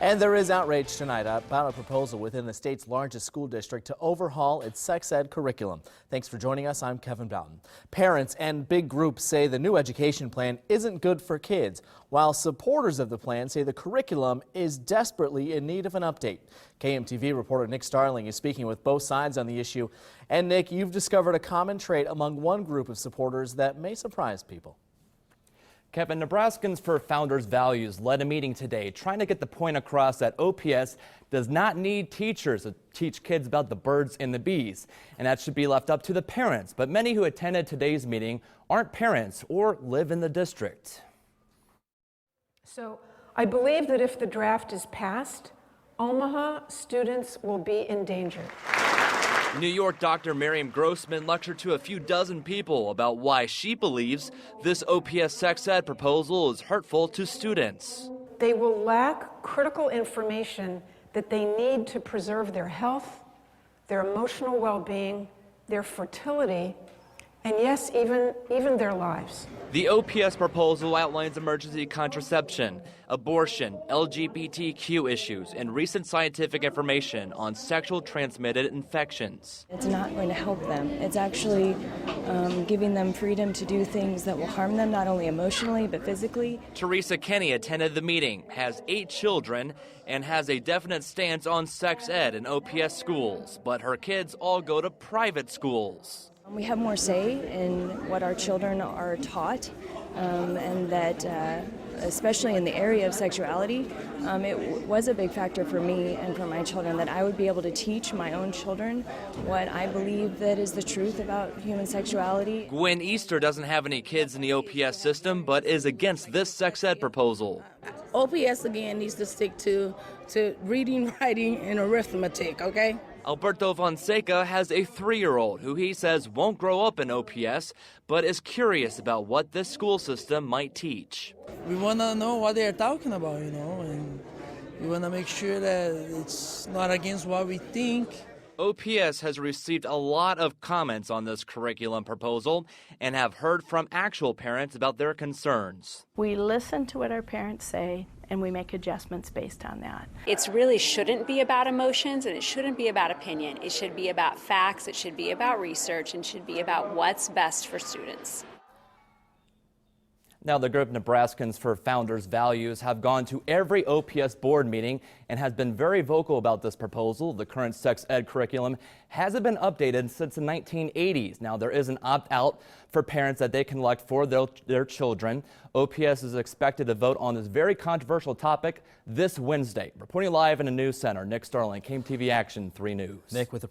And there is outrage tonight about a proposal within the state's largest school district to overhaul its sex ed curriculum. Thanks for joining us. I'm Kevin Boughton. Parents and big groups say the new education plan isn't good for kids, while supporters of the plan say the curriculum is desperately in need of an update. KMTV reporter Nick Starling is speaking with both sides on the issue. And Nick, you've discovered a common trait among one group of supporters that may surprise people. Kevin, Nebraskans For Founders Values led a meeting today trying to get the point across that OPS does not need teachers to teach kids about the birds and the bees, and that should be left up to the parents. But many who attended today's meeting aren't parents or live in the district. So I believe that if the draft is passed, Omaha students will be in danger. New York Dr. Miriam Grossman lectured to a few dozen people about why she believes this OPS sex ed proposal is hurtful to students. They will lack critical information that they need to preserve their health, their emotional well-being, their fertility, and yes, even their lives. The OPS proposal outlines emergency contraception, abortion, LGBTQ issues, and recent scientific information on sexual transmitted infections. It's not going to help them. It's actually giving them freedom to do things that will harm them, not only emotionally, but physically. Teresa Kenny attended the meeting, has 8 children, and has a definite stance on sex ed in OPS schools, but her kids all go to private schools. We have more say in what our children are taught, and that especially in the area of sexuality, it was a big factor for me and for my children that I would be able to teach my own children what I believe that is the truth about human sexuality. Gwen Easter doesn't have any kids in the OPS system, but is against this sex ed proposal. OPS again needs to stick to reading, writing, and arithmetic, okay? Alberto Fonseca has a 3-year-old who he says won't grow up in OPS, but is curious about what this school system might teach. We want to know what they're talking about, and we want to make sure that it's not against what we think. OPS has received a lot of comments on this curriculum proposal and have heard from actual parents about their concerns. We listen to what our parents say and we make adjustments based on that. It really shouldn't be about emotions and it shouldn't be about opinion. It should be about facts, it should be about research, and should be about what's best for students. Now, the group Nebraskans For Founders Values have gone to every OPS board meeting and has been very vocal about this proposal. The current sex ed curriculum hasn't been updated since the 1980s. Now, there is an opt-out for parents that they can elect for their children. OPS is expected to vote on this very controversial topic this Wednesday. Reporting live in the News Center, Nick Starling, KMTV Action 3 News. Nick, with